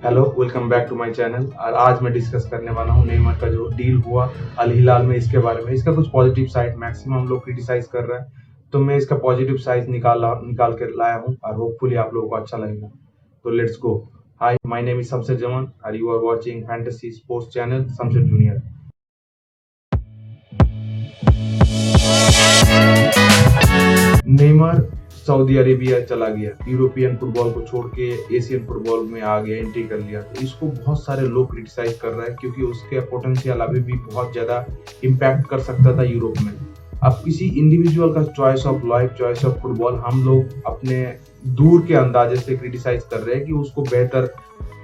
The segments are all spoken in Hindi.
Hello, welcome back to my channel. और आज मैं डिस्कस करने वाला हूँ नेमार का जो डील हुआ अल हिलाल में, इसके बारे में। इसका कुछ पॉजिटिव साइड मैक्सिमम लोग क्रिटिसाइज कर रहे हैं, तो मैं इसका पॉजिटिव साइड निकाल कर लाया हूँ और होपफुली आप लोगों को अच्छा लगेगा। तो let's go. Hi, my name is Shamsher Zaman और you are watching fantasy sports channel Shamsher junior. Neymar Saudi Arabia चला गया, यूरोपियन फुटबॉल को छोड़ के एशियन फुटबॉल में आ गया, एंट्री कर लिया। तो इसको बहुत सारे लोग क्रिटिसाइज कर रहे हैं क्योंकि उसके पोटेंशियल अभी भी बहुत ज्यादा इम्पैक्ट कर सकता था यूरोप में। अब किसी इंडिविजुअल का choice of life, choice of football, हम लोग अपने दूर के अंदाजे से क्रिटिसाइज कर रहे हैं कि उसको बेहतर,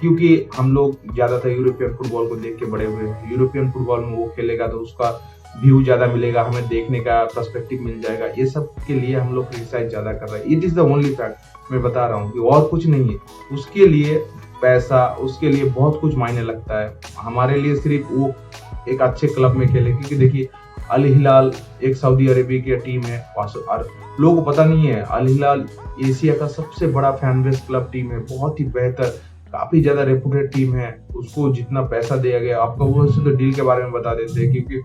क्योंकि हम लोग ज्यादातर यूरोपियन फुटबॉल को देख के बड़े हुए हैं। यूरोपियन फुटबॉल में वो खेलेगा तो उसका व्यू ज्यादा मिलेगा, हमें देखने का पर्सपेक्टिव मिल जाएगा। ये सब के लिए हम लोग क्रिटिसाइज ज्यादा कर रहे हैं। It is the only fact, मैं बता रहा हूँ कि और कुछ नहीं है। उसके लिए पैसा, उसके लिए बहुत कुछ मायने लगता है। हमारे लिए सिर्फ वो एक अच्छे क्लब में खेले, क्योंकि देखिए अल हिलाल एक सऊदी अरेबिया की टीम है और लोगों को पता नहीं है अल हिलाल एशिया का सबसे बड़ा फैन बेस क्लब टीम है, बहुत ही बेहतर, काफी ज्यादा रेपुटेड टीम है। उसको जितना पैसा दिया गया, आपको वो तो डील के बारे में बता देते हैं, क्योंकि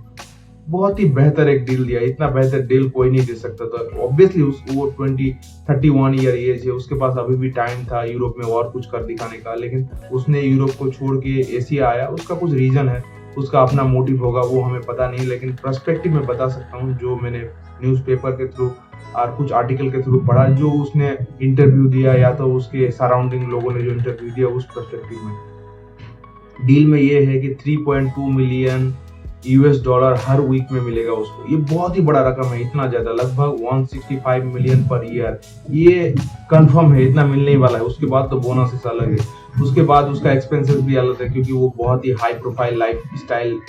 बहुत ही बेहतर एक डील दिया। इतना बेहतर डील कोई नहीं दे सकता था। ऑब्वियसली वो 31 ईयर एज है, उसके पास अभी भी टाइम था यूरोप में और कुछ कर दिखाने का, लेकिन उसने यूरोप को छोड़ के एशिया आया। उसका कुछ रीजन है, उसका अपना मोटिव होगा, वो हमें पता नहीं, लेकिन पर्सपेक्टिव में बता सकता हूँ जो मैंने न्यूज़पेपर के थ्रू और कुछ आर्टिकल के थ्रू पढ़ा, जो उसने इंटरव्यू दिया या तो उसके सराउंडिंग लोगों ने जो इंटरव्यू दिया, उस पर्सपेक्टिव में डील में ये है कि 3.2 मिलियन यूएस डॉलर हर वीक में मिलेगा उसको। ये बहुत ही बड़ा रकम है, इतना ज्यादा, लगभग 165 मिलियन पर ईयर। ये कंफर्म है, इतना मिलने ही वाला है। उसके बाद तो बोनस अलग है, उसके बाद उसका एक्सपेंसेस भी अलग है, क्योंकि वो बहुत ही हाई प्रोफाइल लाइफ स्टाइल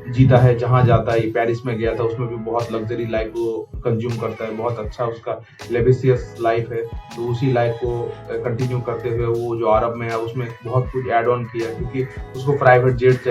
जीता है। जहां जाता है, पेरिस में गया था, उसमें भी बहुत लग्जरी लाइफ वो कंज्यूम करता है, बहुत अच्छा उसका लेविशियस लाइफ है। तो उसी लाइफ को कंटिन्यू करते हुए वो जो अरब में है उसमें बहुत कुछ एड ऑन किया, क्योंकि उसको प्राइवेट जेट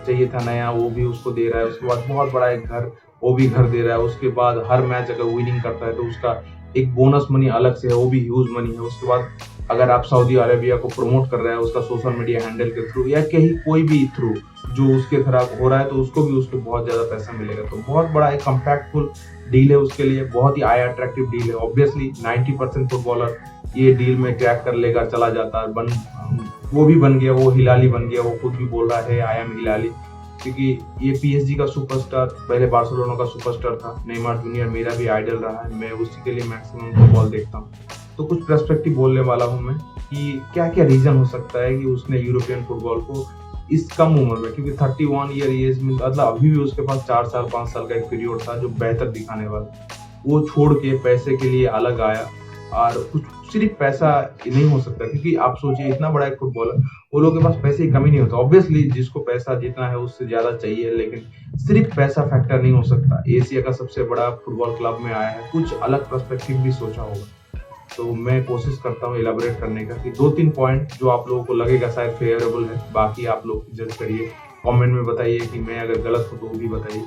चाहिए था नया, वो भी उसको दे रहा है। उसके बाद बहुत बड़ा एक घर, वो भी घर दे रहा है। उसके बाद हर मैच अगर विनिंग करता है तो उसका एक बोनस मनी अलग से है, वो भी ह्यूज मनी है। उसके बाद अगर आप सऊदी अरेबिया को प्रमोट कर रहे हैं उसका सोशल मीडिया हैंडल के थ्रू या कहीं कोई भी थ्रू जो उसके खराब हो रहा है, तो उसको बहुत ज्यादा पैसा मिलेगा। तो बहुत बड़ा एक कम्पैक्टफुल डील है उसके लिए, बहुत ही आई अट्रैक्टिव डील है। ऑब्वियसली 90% फुटबॉलर ये डील में क्रैक कर लेकर चला जाता है। वो भी बन गया, वो हिलाली बन गया, वो खुद भी बोल रहा है आई एम हिलाली, क्योंकि ये पीएसजी का सुपरस्टार, पहले बार्सिलोना का सुपरस्टार था। नेमार जूनियर मेरा भी आइडल रहा है, मैं उसी के लिए मैक्सिमम फुटबॉल देखता हूँ। तो कुछ पर्सपेक्टिव बोलने वाला हूँ मैं कि क्या क्या रीजन हो सकता है कि उसने यूरोपियन फुटबॉल को इस कम उम्र में, क्योंकि 31 ईयर एज में, मतलब अभी भी उसके पास 4 साल 5 साल का एक पीरियड था जो बेहतर दिखाने वाला, वो छोड़ के पैसे के लिए अलग आया। और कुछ सिर्फ पैसा नहीं हो सकता, क्योंकि आप सोचिए इतना बड़ा एक फुटबॉलर, वो लोगों के पास पैसे की कमी नहीं होता। ऑब्वियसली जिसको पैसा जितना है उससे ज्यादा चाहिए, लेकिन सिर्फ पैसा फैक्टर नहीं हो सकता। एशिया का सबसे बड़ा फुटबॉल क्लब में आया है, कुछ अलग पर्सपेक्टिव भी सोचा होगा। तो मैं कोशिश करता हूँ इलाबोरेट करने का कि 2-3 पॉइंट जो आप लोगों को लगेगा शायद फेवरेबल है, बाकी आप लोग जज करिए, कमेंट में बताइए कि मैं अगर गलत हूँ तो वो भी बताइए।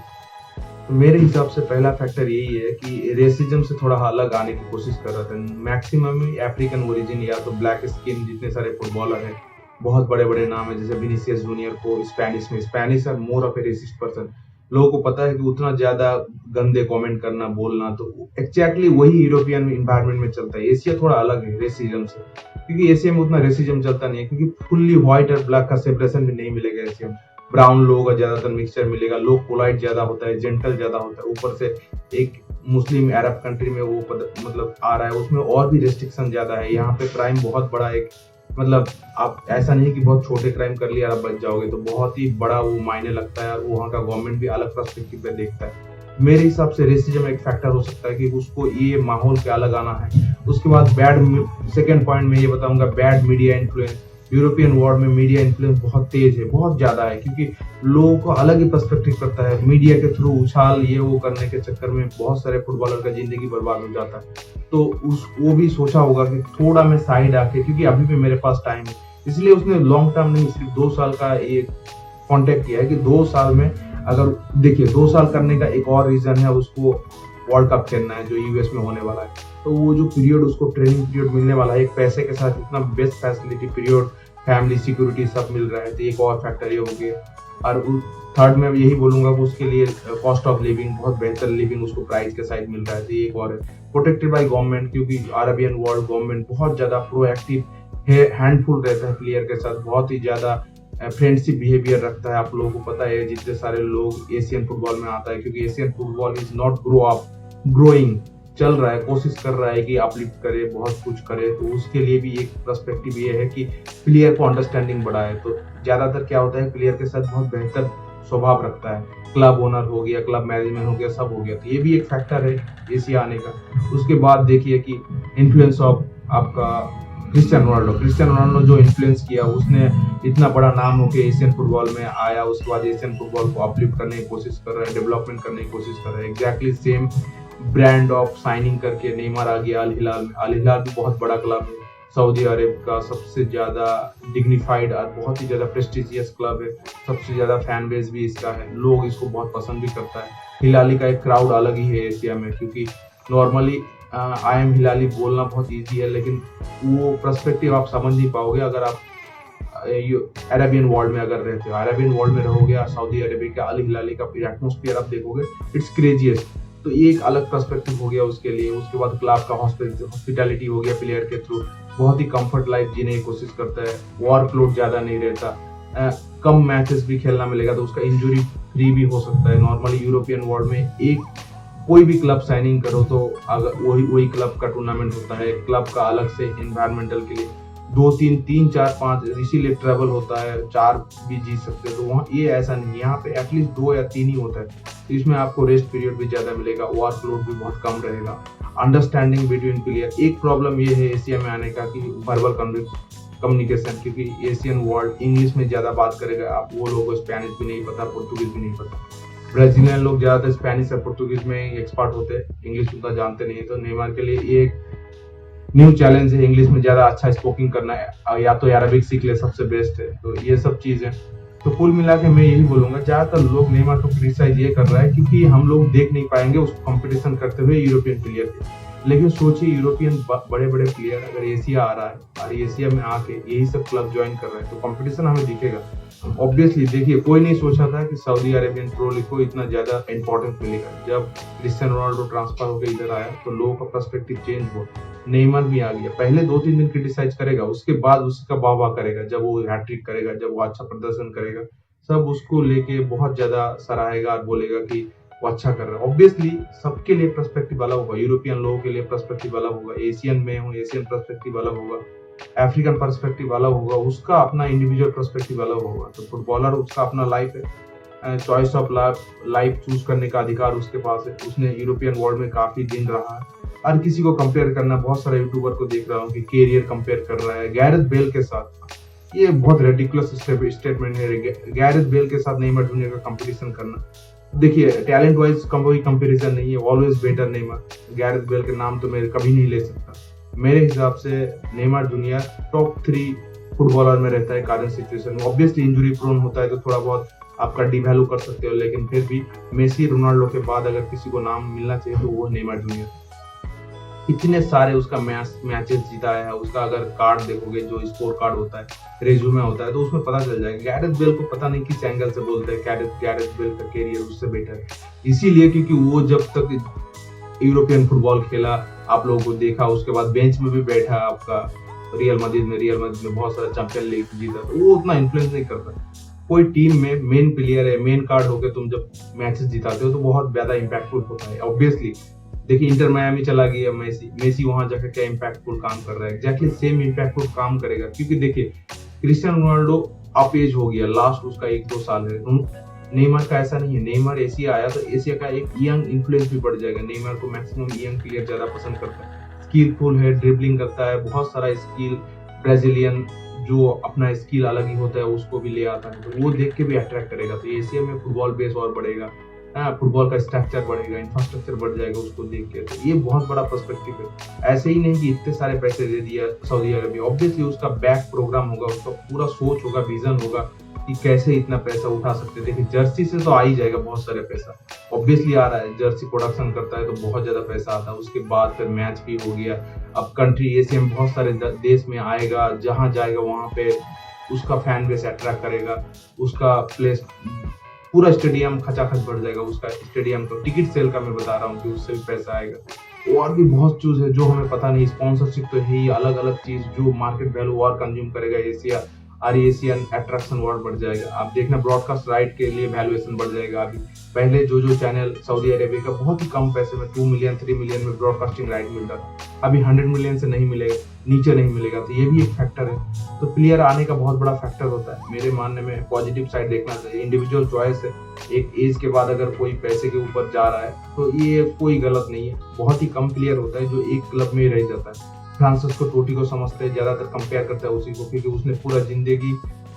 तो मेरे हिसाब से पहला फैक्टर यही है कि रेसिज्म से थोड़ा अलग आने की कोशिश कर रहा था। मैक्सिमम अफ्रीकन ओरिजिन या तो ब्लैक स्किन जितने सारे फुटबॉलर हैं, बहुत बड़े बड़े नाम है, जैसे विनीसियस जूनियर को Spanish are more of a racist person. लोगों को पता है कि उतना ज्यादा गंदे कमेंट करना, बोलना, तो एक्जैक्टली वही यूरोपियन इन्वायरमेंट में चलता है। एशिया थोड़ा अलग है रेसिज्म से, क्योंकि एशिया में उतना रेसिज्म चलता नहीं है, क्योंकि फुल्ली व्हाइट और ब्लैक का सेपरेशन भी नहीं मिलेगा एशिया में। ब्राउन लोगों का ज्यादातर मिक्सचर मिलेगा, लोग पोलाइट ज्यादा होता है, जेंटल ज्यादा होता है। ऊपर से एक मुस्लिम अरब कंट्री में वो मतलब आ रहा है, उसमें और भी रेस्ट्रिक्शन ज्यादा है। यहाँ पे क्राइम बहुत बड़ा एक, मतलब आप ऐसा नहीं कि बहुत छोटे क्राइम कर लिया आप बच जाओगे, तो बहुत ही बड़ा वो मायने लगता है। और वहाँ का गवर्नमेंट भी अलग पर्सपेक्टिव पे देखता है। मेरे हिसाब से रेसिज्म एक फैक्टर हो सकता है कि उसको ये माहौल से अलग आना है। उसके बाद सेकेंड पॉइंट में ये बताऊंगा, bad media influence. European world में मीडिया इन्फ्लुएंस बहुत तेज है, बहुत ज्यादा है, क्योंकि लोगों को अलग ही पर्सपेक्टिव करता है। मीडिया के थ्रू उछाल ये वो करने के चक्कर में बहुत सारे फुटबॉलर का जिंदगी बर्बाद हो जाता है। तो वो भी सोचा होगा कि थोड़ा मैं साइड आके, क्योंकि अभी भी मेरे पास टाइम है, इसलिए उसने लॉन्ग टर्म नहीं, सिर्फ 2 साल का ये कॉन्टेक्ट किया है कि 2 साल में, अगर देखिए 2 साल करने का एक और रीजन है, उसको वर्ल्ड कप खेलना है जो यूएस में होने वाला है। तो वो जो पीरियड उसको ट्रेनिंग पीरियड मिलने वाला है, एक पैसे के साथ इतना best facility period family security सब मिल रहा है, तो एक और फैक्टर ये हो गया। और थर्ड में यही बोलूंगा कि उसके लिए कॉस्ट ऑफ लिविंग, बहुत बेहतर लिविंग उसको प्राइस के साइड मिल रहा है, तो ये एक और है। प्रोटेक्टेड बाय गवर्नमेंट, क्योंकि अरेबियन वर्ल्ड गवर्नमेंट बहुत ज्यादा प्रोएक्टिव है, हैंडफुल रहता है प्लेयर के साथ, बहुत ही ज्यादा फ्रेंडशिप बिहेवियर रखता है। आप लोगों को पता है जितने सारे लोग एशियन फुटबॉल में आता है, क्योंकि Asian football is not growing, चल रहा है, कोशिश कर रहा है कि अपलिफ्ट करे, बहुत कुछ करे, तो उसके लिए भी एक पर्सपेक्टिव ये है कि प्लेयर को अंडरस्टैंडिंग बढ़ाए। तो ज्यादातर क्या होता है, प्लेयर के साथ बहुत बेहतर स्वभाव रखता है, क्लब ओनर हो गया, क्लब मैनेजमेंट हो गया, सब हो गया, तो ये भी एक फैक्टर है एशिया आने का। उसके बाद देखिए कि इन्फ्लुएंस ऑफ आपका क्रिस्टियानो रोनाल्डो जो इन्फ्लुएंस किया, उसने इतना बड़ा नाम होकर एशियन फुटबॉल में आया, उसके बाद एशियन फुटबॉल को अपलिफ्ट करने की कोशिश कर रहा है, डेवलपमेंट करने की कोशिश कर रहा है। Exactly same brand of signing करके नेमार आ गया अल हिलाल में। अल हिलाल भी बहुत बड़ा क्लब है, सऊदी अरब का सबसे ज्यादा डिग्निफाइड और बहुत ही ज्यादा प्रेस्टिजियस क्लब है, सबसे ज्यादा फैन बेस भी इसका है, लोग इसको बहुत पसंद भी करता है। हिलाली का एक क्राउड अलग ही है एशिया में, क्योंकि नॉर्मली आई एम हिलाली बोलना बहुत इजी है, लेकिन वो पर्सपेक्टिव आप समझ नहीं पाओगे अगर आप अरेबियन वर्ल्ड में अगर रहते हो। अरेबियन वर्ल्ड में रहोगे, सऊदी अरेबिया का अल हिलाली का एटमोस्फियर आप देखोगे, इट्स क्रेजियस्ट, तो ये एक अलग पर्सपेक्टिव हो गया उसके लिए। उसके बाद क्लब का हॉस्पिटैलिटी हो गया प्लेयर के थ्रू, बहुत ही कंफर्ट लाइफ जीने की कोशिश करता है, वर्कलोड ज्यादा नहीं रहता, कम मैचेस भी खेलना मिलेगा, तो उसका इंजरी फ्री भी हो सकता है। नॉर्मली यूरोपियन वर्ल्ड में एक कोई भी क्लब साइनिंग करो तो अगर वही क्लब का टूर्नामेंट होता है, क्लब का अलग से एनवायरमेंटल के लिए 2-3-3-4-5 इसीलिए ट्रेवल होता है, 4 भी जीत सकते हैं, तो वहाँ ये ऐसा नहीं, यहाँ पे एटलीस्ट 2 या 3 ही होता है, तो इसमें आपको रेस्ट पीरियड भी ज्यादा मिलेगा, वर्कलोड भी बहुत कम रहेगा, अंडरस्टैंडिंग बिटवीन प्लेयर। एक प्रॉब्लम ये है एशिया में आने का कि वर्बल कम्युनिकेशन, क्योंकि एशियन वर्ल्ड इंग्लिश में ज्यादा बात करेगा, आप वो लोगों को स्पेनिश भी नहीं पता, पुर्तगीज भी नहीं पता। ब्राजीलियन लोग ज्यादातर स्पेनिश या पुर्तगीज में एक्सपर्ट होते हैं, इंग्लिश उतना जानते नहीं है, तो नेमार के लिए ये एक न्यू चैलेंज है, इंग्लिश में ज्यादा अच्छा स्पोकिंग करना है, या तो अरबिक सीख ले, सबसे बेस्ट है। तो ये सब चीजें, तो कुल मिला के मैं यही बोलूंगा, ज्यादातर लोग नेमार को क्रिटिसाइज ये कर रहा है क्योंकि हम लोग देख नहीं पाएंगे उसको कंपटीशन करते हुए यूरोपियन प्लेयर के। लेकिन सोचिए यूरोपियन बड़े बड़े प्लेयर अगर एशिया आ रहा है और एशिया में आके यही सब क्लब ज्वाइन कर रहे हैं, तो कंपटीशन हमें दिखेगा ऑब्वियसली। देखिए कोई नहीं सोचा था कि सऊदी अरेबियन प्रो लीग को इतना ज्यादा इंपॉर्टेंस मिलेगा। जब क्रिस्टियानो रोनाल्डो ट्रांसफर होकर इधर आया तो लोगों का पर्सपेक्टिव चेंज हुआ, नेमार भी आ गया, पहले 2-3 दिन क्रिटिसाइज करेगा, उसके बाद उसका वाह करेगा, जब वो हैट्रिक करेगा, जब वो अच्छा प्रदर्शन करेगा, सब उसको लेके बहुत ज्यादा सराहेगा और बोलेगा कि वो अच्छा कर रहा है। ऑब्वियसली सबके लिए पर्सपेक्टिव अलग होगा, यूरोपियन लोगों के लिए पर्सपेक्टिव अलग होगा, एशियन में हूँ एशियन पर्सपेक्टिव अलग होगा, अफ्रीकन पर्सपेक्टिव अलग होगा, उसका अपना इंडिविजुअल पर्सपेक्टिव अलग होगा। तो फुटबॉलर उसका अपना लाइफ है, चॉइस ऑफ लाइफ चूज करने का अधिकार उसके पास है, उसने यूरोपियन वर्ल्ड में काफी दिन रहा है। हर किसी को कंपेयर करना, बहुत सारे यूट्यूबर को देख रहा हूँ कि कैरियर कंपेयर कर रहा है गैरेथ बेल के साथ, ये बहुत रेडिकुलस स्टेटमेंट है, गैरेथ बेल के साथ नेमार जूनियर का कंपटीशन करना। देखिए टैलेंट वाइज कोई कंपैरिजन नहीं है, always better Neymar, Gareth Bale के नाम तो मैं कभी नहीं ले सकता। मेरे हिसाब से नेमार जूनियर टॉप 3 फुटबॉलर में रहता है करंट सिचुएशन में। ऑब्वियसली इंजरी प्रोन होता है तो थोड़ा बहुत आपका डिवैल्यू कर सकते हो, लेकिन फिर भी मेसी रोनाल्डो के बाद अगर किसी को नाम मिलना चाहिए तो वो नेमार जूनियर। इतने सारे उसका मैचेस जीता है, उसका अगर कार्ड देखोगे जो स्कोर कार्ड होता है, रेज्यूमे होता है, तो उसमें पता चल जाएगा। गैरेथ बेल को पता नहीं किस एंगल से बोलते हैं गैरेथ बेल का कैरियर उससे बेटर है, इसीलिए क्योंकि वो जब तक यूरोपियन फुटबॉल खेला, आप लोगों को देखा, उसके बाद बेंच में भी बैठा, आपका रियल मैड्रिड में बहुत सारा चैंपियन लीग जीता, तो वो उतना इन्फ्लुएंस नहीं करता। कोई टीम में मेन प्लेयर है, मेन कार्ड होकर तुम जब मैचेस जिताते हो तो बहुत ज्यादा इम्पैक्टफुल होता है। ऑब्वियसली देखिए इंटर मायामी चला गया मेसी वहां जाकर क्या इम्पैक्टफुल काम कर रहा है, एग्जैक्टली सेम इम्पैक्टफुल काम करेगा, क्योंकि देखिए क्रिस्टियानो रोनाल्डो अप एज हो गया, लास्ट उसका 1-2 साल है। नेमार का ऐसा नहीं है, नेमार एशिया आया तो एशिया का एक यंग इन्फ्लुएंस भी बढ़ जाएगा। नेमार को मैक्सिमम यंग प्लेयर ज्यादा पसंद करता है, स्किलफुल है, ड्रिबलिंग करता है, बहुत सारा स्किल, ब्राजीलियन जो अपना स्किल अलग ही होता है उसको भी ले आता है, तो वो देख के भी अट्रैक्ट करेगा। तो एशिया में फुटबॉल बेस और बढ़ेगा, फुटबॉल का स्ट्रक्चर बढ़ेगा, इंफ्रास्ट्रक्चर बढ़ जाएगा उसको देख के, तो ये बहुत बड़ा पर्सपेक्टिव है। ऐसे ही नहीं कि इतने सारे पैसे दे दिया सऊदी अरबिया, ऑब्वियसली उसका बैक प्रोग्राम होगा, उसका पूरा सोच होगा, विजन होगा कि कैसे इतना पैसा उठा सकते। देखिए जर्सी से तो आ ही जाएगा बहुत सारे पैसा, ऑब्वियसली आ रहा है, जर्सी प्रोडक्शन करता है तो बहुत ज्यादा पैसा आता है। उसके बाद फिर मैच भी हो गया, अब कंट्री एशिया में बहुत सारे देश में आएगा, जहां जाएगा वहां पे उसका फैन बेस अट्रैक्ट करेगा, उसका प्लेस पूरा स्टेडियम खचाखच बढ़ जाएगा, उसका स्टेडियम तो टिकट सेल का मैं बता रहा हूँ कि उससे भी पैसा आएगा। और भी बहुत चीज है जो हमें पता नहीं, स्पॉन्सरशिप तो है ही, अलग अलग चीज जो मार्केट वैल्यू और कंज्यूम करेगा एशिया, और एशियन अट्रैक्शन वर्ड बढ़ जाएगा। आप देखना ब्रॉडकास्ट राइट के लिए वैल्यूएशन बढ़ जाएगा। अभी पहले जो चैनल सऊदी अरेबिया का बहुत ही कम पैसे में 2 मिलियन 3 मिलियन में ब्रॉडकास्टिंग राइट मिलता था, अभी 100 मिलियन से नहीं मिलेगा, नीचे नहीं मिलेगा। तो ये भी एक फैक्टर है। तो प्लेयर आने का बहुत बड़ा फैक्टर होता है। मेरे मानने में पॉजिटिव साइड देखना चाहिए, इंडिविजुअल चॉइस है। एक एज के बाद अगर कोई पैसे के ऊपर जा रहा है तो ये कोई गलत नहीं है। बहुत ही कम प्लेयर होता है जो एक क्लब में ही रह जाता है। फ्रांसिस्को टोटी को समझते हैं, ज्यादातर कंपेयर करता है उसी को, क्योंकि उसने पूरा जिंदगी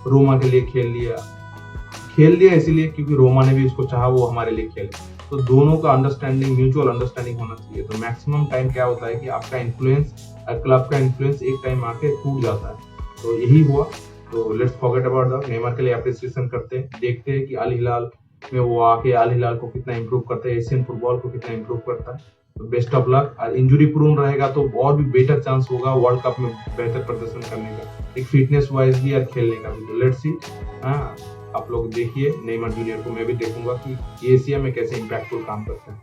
रोमा के लिए खेल लिया इसीलिए क्योंकि रोमा ने भी उसको चाहा, वो हमारे लिए खेले। तो दोनों का अंडरस्टैंडिंग, म्यूचुअल अंडरस्टैंडिंग होना चाहिए। तो मैक्सिमम टाइम क्या होता है कि आपका इन्फ्लुएंस, क्लब का इन्फ्लुएंस एक टाइम आके टूट जाता है। तो यही हुआ। तो let's forget about that. Neymar के लिए अप्रिसिएशन करते हैं, देखते हैं कि अल हिलाल में वो आके अल हिलाल को कितना इंप्रूव करता है, एशियन फुटबॉल को कितना इंप्रूव करता है। तो बेस्ट ऑफ लक। और इंजुरी प्रून रहेगा तो और भी बेटर चांस होगा वर्ल्ड कप में बेहतर प्रदर्शन करने का, एक फिटनेस वाइज भी और खेलने का भी। तो लेट्स सी। आप लोग देखिए नेमार जूनियर को, मैं भी देखूंगा कि एशिया में कैसे इम्पैक्टफुल काम करते हैं।